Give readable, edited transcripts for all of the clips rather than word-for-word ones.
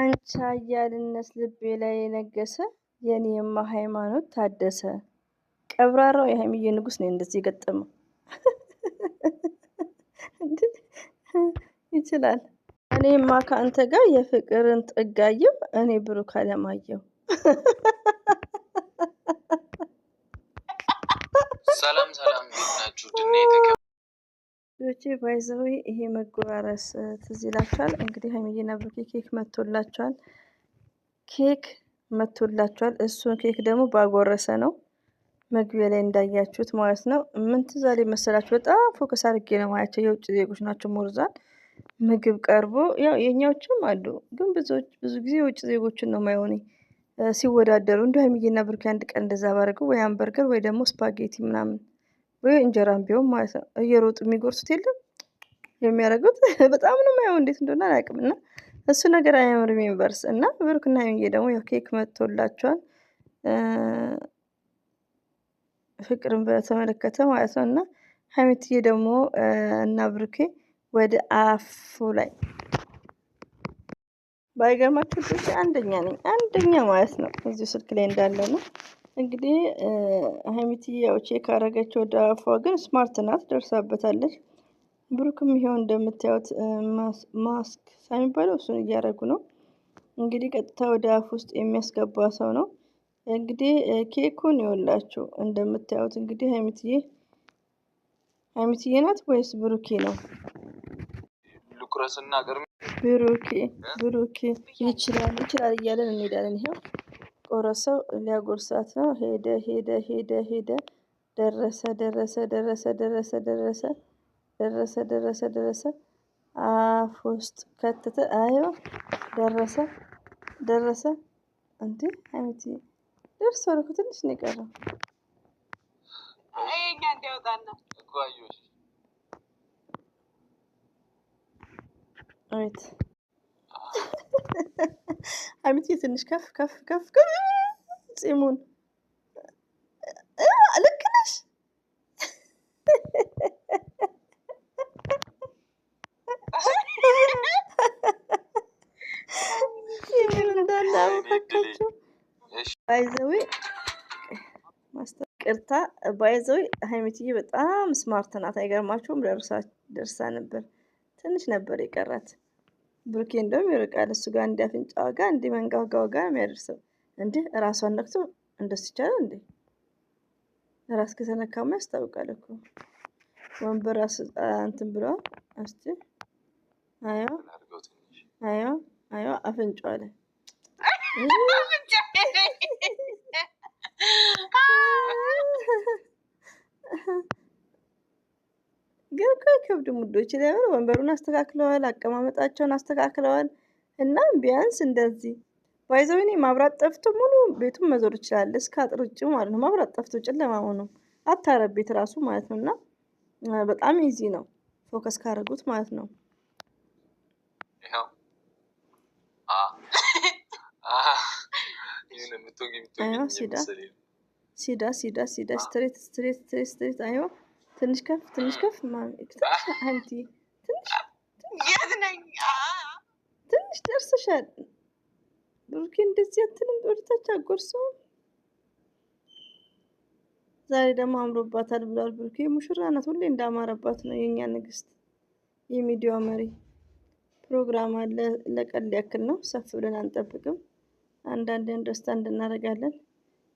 አንቺ አያልነት ልቤ ላይ የነገሰ የኔማ ሃይማኖት ታደሰ ቀብራራው የሀይሚዬ ንጉስ ነው እንደዚህ የገጠመው ይችላል። እኔማ ከአንተ ጋር የፍቅርን ጥጋየው እኔ ብሩክ አለማየሁ ሰላም ናችሁ ድና ልጆቼ ባይዘው ይሄ መጎራረስ ትዝ ይላችኋል። እንግዲህ ሀይሚዬና ብሩኬ ኬክ መጥቶላችኋል። እሱን ኬክ ደግሞ ባጎረሰ ነው መግቢያ ላይ እንዳያችሁት ማለት ነው። ምን ትዝ አለኝ መሰላችሁ? በጣም ፎከስ አድርጌ ነው ማያቸው። የውጭ ዜጎች ናቸው ሞርዛን ምግብ ቀርቦ ያው የኛዎችም አሉ፣ ግን ብዙ ጊዜ የውጭ ዜጎችን ነው ማይሆን ሲወዳደሩ። እንደ ሀይሚዬና ብሩኬ አንድ ቀን እንደዛ ባደረገው ወይ ሃምበርገር ወይ ደግሞ ስፓጌቲ ምናምን ወይ እንጀራም ቢሆን ማለት ነው እየሮጡ የሚጎርሱት የለም የሚያደርጉት በጣም ነው ማየው። እንዴት እንደሆነ አላውቅም። እና እሱ ነገር አያምርም ዩኒቨርስ። እና ብሩክና ሀይሚዬ ደግሞ ያው ኬክ መጥቶላቸዋል ፍቅርን በተመለከተ ማለት ነው። እና ሀይሚዬ ደግሞ እና ብሩኬ ወደ አፉ ላይ ባይገርማችሁ ልጅ አንደኛ ማለት ነው እዚሁ ስልክ ላይ እንዳለ ነው። እንግዲህ ሀይሚዬ ያው ቼክ አረገች ወደ አፏ፣ ግን ስማርት ናት ደርሳበታለች። ብሩክም ይሄው እንደምታዩት ማስክ ሳይባለው እሱን እያደረጉ ነው። እንግዲህ ቀጥታ ወደ አፍ ውስጥ የሚያስገባ ሰው ነው። እንግዲህ ኬኩን ይወላችሁ እንደምታዩት እንግዲህ ሀይሚዬ ናት ወይስ ብሩኬ ነው? ልቁረስና ቅርም ብሩኬ ይችላል እያለን እንሄዳለን። ይሄው ቆረሰው ሊያጎርሳት ነው። ሄደ ደረሰ አፍ ውስጥ ከተተ። አይዋ ደረሰ እንዴ ሀይሚዬ ደርሷል እኮ ትንሽ ነው የቀረው። አይኛ እንዲያወጣና እኮ አዩሽ አይት ሀይሚዬ ትንሽ ከፍ ፂሙን ልክ ነሽ። ባይዘዌ ሀይሚዬ በጣም ስማርት ናት። አይገርማችሁም? ደርሳ ነበር። ትንሽ ነበር የቀራት። ብሩኬ እንደውም ይርቃል እሱ ጋር እንዲ አፍንጫዋ ጋር እንዲ መንጋጋዋ ጋር የሚያደርሰው እንዴ ራሷን ነክቶ እንደሱ ይቻላል እንዴ? ራስ ከተነካማ ያስታውቃል እኮ። ወንበር እንትን ብለዋል። እስቲ አዮ አፍንጫዋ ላይ ግን እኮ አይከብድም ውዶች። ለምን ወንበሩን አስተካክለዋል፣ አቀማመጣቸውን አስተካክለዋል። እና ቢያንስ እንደዚህ ባይዘውኔ ማብራት ጠፍቶ ሙሉ ቤቱን መዞር ይችላል፣ እስከ አጥር ውጭ ማለት ነው። ማብራት ጠፍቶ ጨለማ ሆኖ አታረብ ቤት ራሱ ማለት ነው። እና በጣም ኢዚ ነው ፎከስ ካደረጉት ማለት ነው። ሲዳ ስትሬት አይዋ ትንሽ ከፍ ትንሽ ደርሰሻል። ብሩኬ እንደዚህ አትልም? ወደታች አጎርሰው። ዛሬ ደግሞ አምሮባታል ብሏል ብሩኬ። ሙሽራ ናት፣ ሁሌ እንዳማረባት ነው የኛ ንግስት፣ የሚዲያው መሪ። ፕሮግራም አለ፣ ለቀልድ ያክል ነው፣ ሰፍ ብለን አንጠብቅም። አንዳንዴ አንደርስታንድ እናደርጋለን።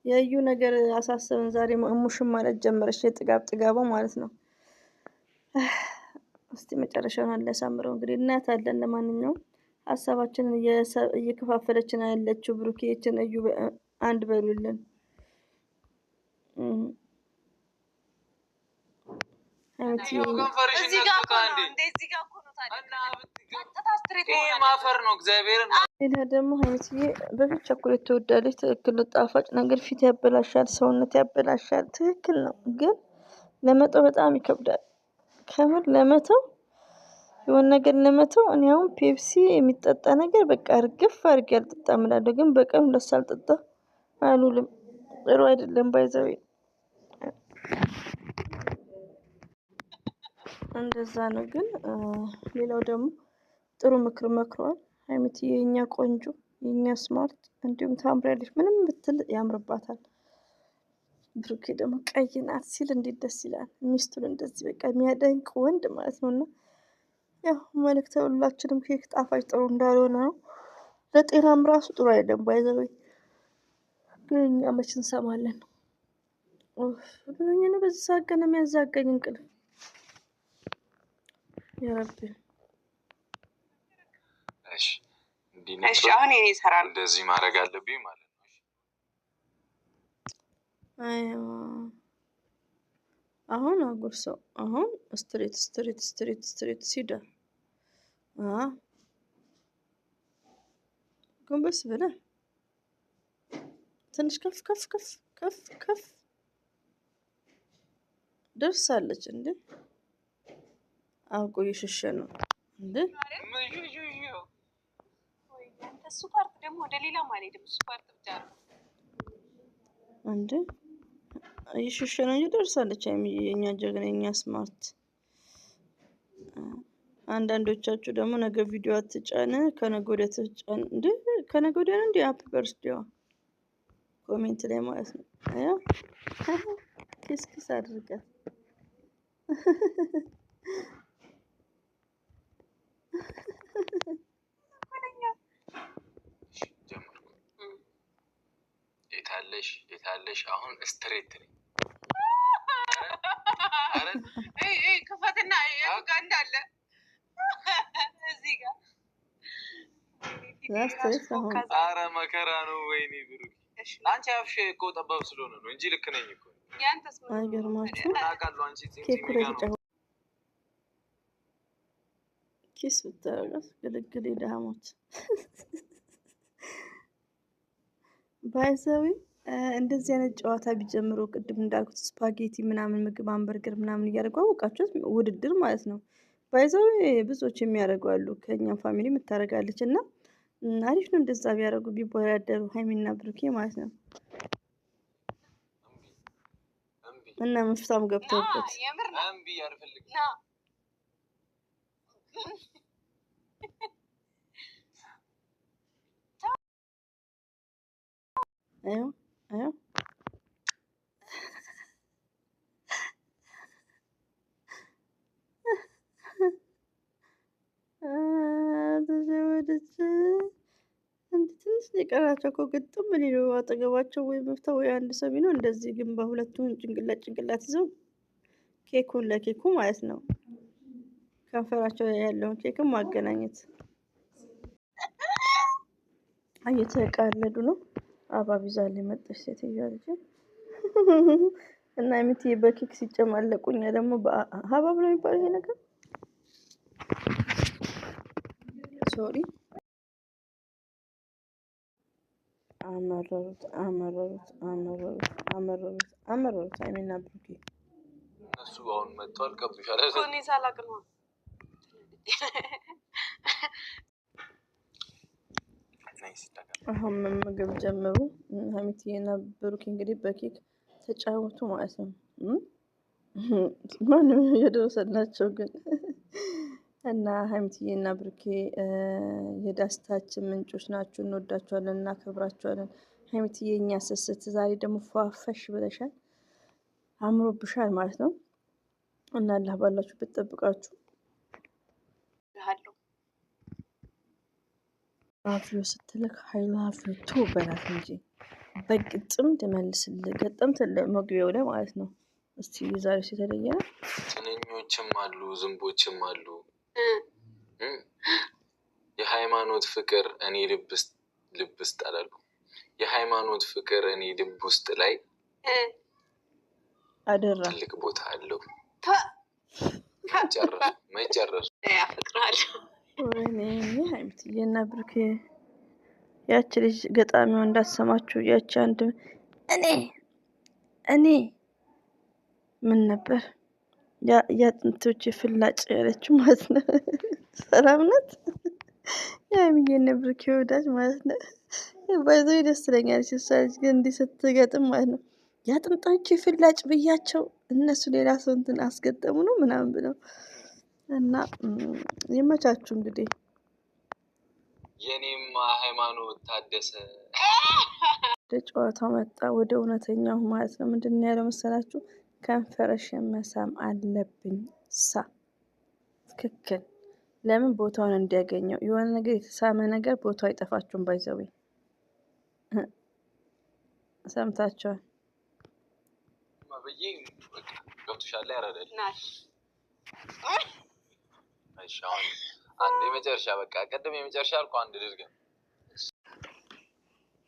የዩ ነገር አሳሰበን። ዛሬ እሙሽም ማለት ጀመረች፣ ጥጋቧ ማለት ነው። እስቲ መጨረሻውን አላሳምረው እንግዲህ እናያታለን። ለማንኛውም ሀሳባችንን እየከፋፈለችን ያለችው ብሩኬችን እዩ አንድ በሉልን። ሌላ ደግሞ ሀይሚዬ በፊት ቸኮሌት ትወዳለች። ትክክል ነው። ጣፋጭ ነገር ፊት ያበላሻል፣ ሰውነት ያበላሻል። ትክክል ነው። ግን ለመተው በጣም ይከብዳል። ከምር ለመተው የሆነ ነገር ለመተው እኔ አሁን ፔፕሲ የሚጠጣ ነገር በቃ እርግፍ አድርጌ አልጠጣም እላለሁ። ግን በቀን 2 ሳልጠጣ አልውልም። ጥሩ አይደለም። ባይዘው እንደዛ ነው። ግን ሌላው ደግሞ ጥሩ ምክር መክሯል። ሀይሚትዬ የኛ ቆንጆ የኛ ስማርት እንዲሁም ታምሪያለሽ። ምንም ብትል ያምርባታል። ብሩኬ ደግሞ ቀይ ናት ሲል እንዴት ደስ ይላል። ሚስቱን እንደዚህ በቃ የሚያደንቅ ወንድ ማለት ነው። እና ያው መልእክተ ሁላችንም ኬክ ጣፋጭ ጥሩ እንዳልሆነ ነው። ለጤናም ራሱ ጥሩ አይደለም። ባይዘወይ ግን እኛ መች እንሰማለን? ብሎኝ ነው በዚህ ሰዓት ገና የሚያዛገኝ እንቅልፍ የረቢ። እሺ አሁን የኔ ሰራ እንደዚህ ማድረግ አለብኝ ማለት ነው። አሁን አጉርሰው አሁን ስትሬት ስትሬት ስትሬት ስትሬት ሲዳ ጎንበስ ብለህ ትንሽ ከፍ ከፍ ከፍ ከፍ ከፍ ደርሳለች እንዴ? አውቆ የሸሸ ነው እንዴ? እሱ ፓርት ደግሞ ወደ ሌላ ማለት እሱ ፓርት ብቻ ነው እንዴ? የሸሸ ነው እንጂ ደርሳለች። የኛ ጀግና የኛ ስማርት። አንዳንዶቻችሁ ደግሞ ነገ ቪዲዮ አትጫን ከነገ ወዲያ ትጫን እንዴ? ከነገ ወዲያ ነው እንዴ? ሃፒ በርዝዴዋ ኮሜንት ላይ ማለት ነው። አያ ኪስ ኪስ አድርጋት የታለሽ አሁን ስትሬት ነኝ። ክፈትና የጋ እንዳለ እዚህ ጋር አረ መከራ ነው። ወይኔ ብሩክ አንቺ አፍሽ እኮ ጠባብ ስለሆነ ነው እንጂ ልክ ነኝ እኮ። ያንተስ ምን አይገርማችሁ? አውቃለሁ አንቺ ኪስ ብታረጋት ግልግል የዳሞት ባይዘዊ እንደዚህ አይነት ጨዋታ ቢጀምሩ ቅድም እንዳልኩት ስፓጌቲ ምናምን ምግብ አንበርገር ምናምን እያደረጉ አወቃችሁት፣ ውድድር ማለት ነው። ባይዘዊ ብዙዎች የሚያደርጉ አሉ። ከኛም ፋሚሊ የምታደርጋለች እና አሪፍ ነው እንደዛ ቢያደርጉ ቢወዳደሩ ሀይሚና ብሩኬ ማለት ነው። እና መፍታም ገብተውበት አዮ አዮ ትንሽ የቀራቸው እኮ ግጥም ሊሉ አጠገባቸው ወይ መፍታ ወይ አንድ ሰው ቢኖር እንደዚህ ግን በሁለቱም ጭንቅላት ጭንቅላት ይዘው ኬኩን ለኬኩ ማለት ነው ከንፈራቸው ያለውን ኬክም ማገናኘት እየተቃለዱ ነው። አባብ ይዛል የመጣች ሴትዮዋ ልጅ እና የምትይ በኬክ ሲጨማለቁኛ ደግሞ ሀባብ ነው የሚባለው ይሄ ነገር ሶሪ አመረሩት አመረሩት አመረሩት አመረሩት አመረሩት ሀይሚና ብሩኬ እነሱ አሁን መጥቷል። ከብሻለ ኮኒ ሳላቅ ነው አሁን መመገብ ጀመሩ። ሀይሚትና ብሩኬ እንግዲህ በኬክ ተጫወቱ ማለት ነው። ማንም የደረሰላቸው ግን እና ሀይሚትና ብሩኬ የደስታችን ምንጮች ናችሁ። እንወዳችኋለን፣ እናከብራችኋለን። ሀይሚትዬ የኛ ስስት ዛሬ ደግሞ ፏፈሽ ብለሻል፣ አምሮብሻል ማለት ነው እና አላህ ባላችሁ ብትጠብቃችሁ ላፊዮ ስትልክ ሀይላፊዮ ቱ በላት እንጂ በግጥም ትመልስልህ ገጠም መግቢያው ላይ ማለት ነው። እስቲ ዛሬ የተለየ ነው። ትንኞችም አሉ፣ ዝንቦችም አሉ። የሃይማኖት ፍቅር እኔ ልብ ውስጥ አላልኩም። የሃይማኖት ፍቅር እኔ ልብ ውስጥ ላይ አደራ ትልቅ ቦታ አለው። መጨረሱ ያፈቅራለሁ። ወይኔ ሀይሚትዬና ብሩኬ ያቺ ልጅ ገጣሚዋ እንዳትሰማችሁ። ያቺ አንድ እኔ ምን ነበር ያጥንቶች ፍላጭ ያለችው ማለት ነው። ሰላም ናት የሀይሚዬና ብሩኬ ወዳጅ ማለት ነው። ባይዘው ደስ ትለኛለች እሷ ልጅ ግን እንዲህ ስትገጥም ማለት ነው። ያጥንቶች ፍላጭ ብያቸው እነሱ ሌላ ሰው እንትን አስገጠሙ ነው ምናምን ብለው እና ይመቻችሁ እንግዲህ የኔማ ሃይማኖት ታደሰ። ወደ ጨዋታው መጣ፣ ወደ እውነተኛው ማለት ነው። ምንድን ነው ያለው መሰላችሁ? ከንፈርሽን መሳም አለብኝ ሳ ትክክል። ለምን ቦታውን እንዲያገኘው የሆነ ነገር የተሳመ ነገር ቦታው አይጠፋችሁም። ባይዘዌ ሰምታችኋል። ማበዬ ገብቶሻል ያረዳል። እሺ አሁን አንድ የመጨረሻ በቃ ቀደም የመጨረሻ አልኩ አንድ ድርገም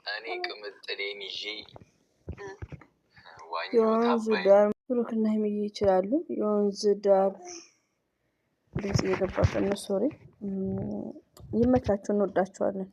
እኔ ቅምጥሌን ይዤ የወንዝ ዳር ብሩክና ሀይሚዬ ይችላሉ። የወንዝ ዳር ድምጽ እየገባበት ነው። ሶሪ ይመቻችሁ፣ እንወዳችኋለን።